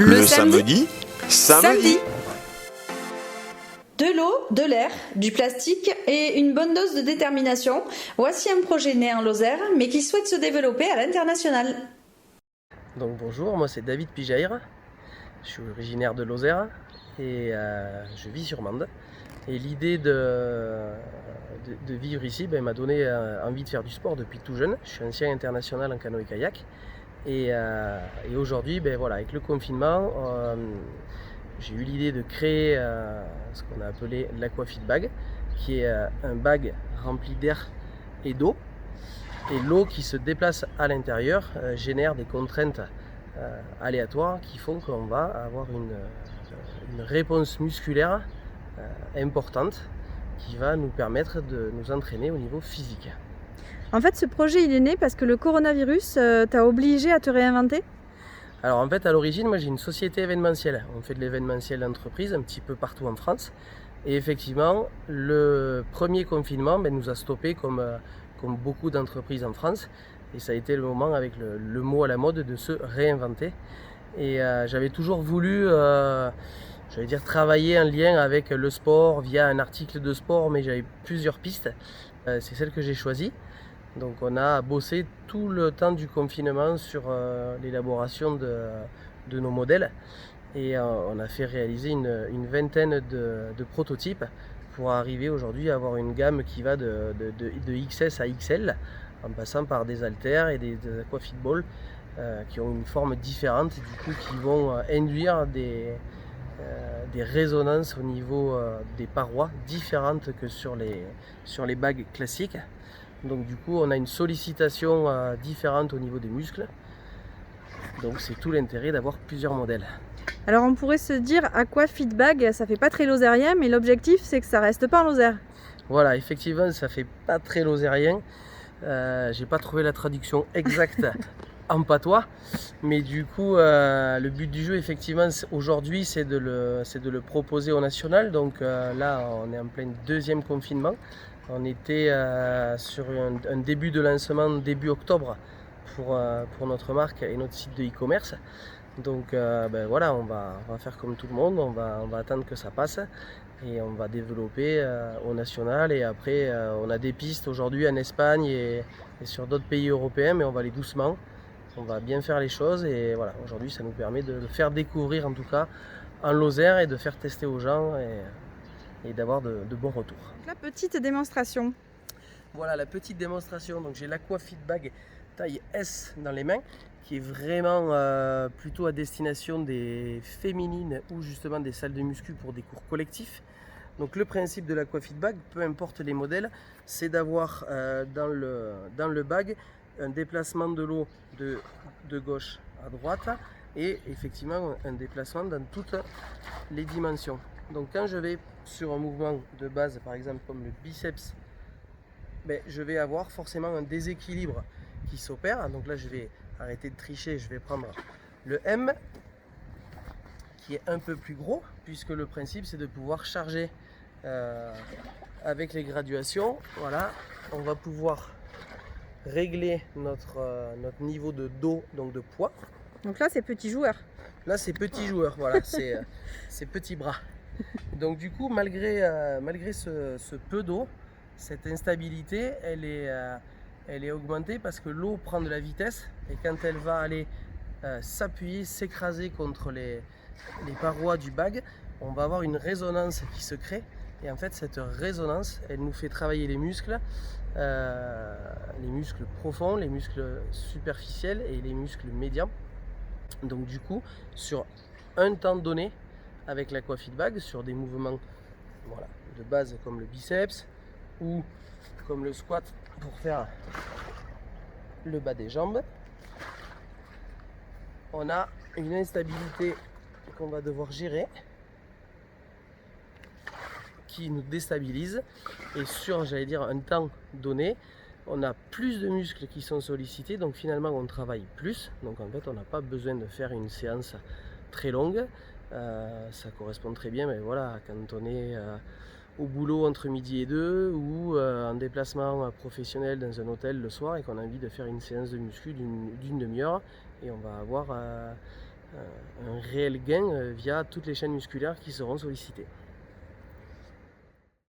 Le samedi, samedi. De l'eau, de l'air, du plastique et une bonne dose de détermination. Voici un projet né en Lozère, mais qui souhaite se développer à l'international. Donc bonjour, moi c'est David Pijaïr, je suis originaire de Lozère et je vis sur Mende. Et l'idée de vivre ici m'a donné envie de faire du sport depuis tout jeune. Je suis ancien international en canoë-kayak et aujourd'hui, voilà, avec le confinement, j'ai eu l'idée de créer ce qu'on a appelé l'Aquafit Bag, qui est un bag rempli d'air et d'eau. Et l'eau qui se déplace à l'intérieur génère des contraintes aléatoires qui font qu'on va avoir une réponse musculaire importante qui va nous permettre de nous entraîner au niveau physique. En fait, ce projet il est né parce que le coronavirus t'a obligé à te réinventer. Alors en fait, à l'origine, moi j'ai une société événementielle. On fait de l'événementiel d'entreprise un petit peu partout en France. Et effectivement, le premier confinement nous a stoppé comme beaucoup d'entreprises en France. Et ça a été le moment avec le mot à la mode de se réinventer. Et j'avais toujours voulu travailler en lien avec le sport via un article de sport, mais j'avais plusieurs pistes. C'est celle que j'ai choisie. Donc on a bossé tout le temps du confinement sur l'élaboration de nos modèles et on a fait réaliser une vingtaine de prototypes pour arriver aujourd'hui à avoir une gamme qui va de XS à XL en passant par des haltères et des Aquafit Ball qui ont une forme différente, du coup qui vont induire des résonances au niveau des parois différentes que sur les bagues classiques. Donc du coup on a une sollicitation différente au niveau des muscles. Donc c'est tout l'intérêt d'avoir plusieurs modèles. Alors on pourrait se dire Aquafit Bag, ça fait pas très lozérien, mais l'objectif c'est que ça reste pas en Lozère. Voilà, effectivement ça fait pas très lozérien. J'ai pas trouvé la traduction exacte en patois, mais du coup le but du jeu effectivement aujourd'hui c'est de le proposer au national. Donc là on est en plein deuxième confinement. On était sur un début de lancement début octobre pour notre marque et notre site de e-commerce. Donc voilà, on va faire comme tout le monde, on va attendre que ça passe et on va développer au national. Et après on a des pistes aujourd'hui en Espagne et sur d'autres pays européens, mais on va aller doucement. On va bien faire les choses et voilà, aujourd'hui ça nous permet de le faire découvrir en tout cas en Lozère et de faire tester aux gens et d'avoir de bons retours. La petite démonstration. Voilà la petite démonstration. Donc j'ai l'Aquafit Bag taille S dans les mains, qui est vraiment plutôt à destination des féminines ou justement des salles de muscu pour des cours collectifs. Donc le principe de l'Aquafit Bag, peu importe les modèles, c'est d'avoir dans le bag un déplacement de l'eau de gauche à droite et effectivement un déplacement dans toutes les dimensions. Donc quand je vais sur un mouvement de base, par exemple comme le biceps, je vais avoir forcément un déséquilibre qui s'opère. Donc là je vais arrêter de tricher, je vais prendre le M qui est un peu plus gros, puisque le principe c'est de pouvoir charger avec les graduations. Voilà, on va pouvoir régler notre niveau de dos, donc de poids. Donc là c'est petit joueur. Là c'est petit joueur, voilà, c'est petit bras. Donc du coup, malgré ce peu d'eau, cette instabilité, elle est augmentée parce que l'eau prend de la vitesse et quand elle va aller s'appuyer, s'écraser contre les parois du bag, on va avoir une résonance qui se crée. Et en fait, cette résonance, elle nous fait travailler les muscles profonds, les muscles superficiels et les muscles médians. Donc du coup, sur un temps donné, avec l'Aquafit Bag, sur des mouvements de base comme le biceps ou comme le squat pour faire le bas des jambes, on a une instabilité qu'on va devoir gérer qui nous déstabilise, et sur un temps donné on a plus de muscles qui sont sollicités, donc finalement on travaille plus. Donc en fait on n'a pas besoin de faire une séance très longue. Ça correspond très bien voilà, quand on est au boulot entre midi et 2 ou en déplacement professionnel dans un hôtel le soir et qu'on a envie de faire une séance de muscu d'une demi-heure, et on va avoir un réel gain via toutes les chaînes musculaires qui seront sollicitées.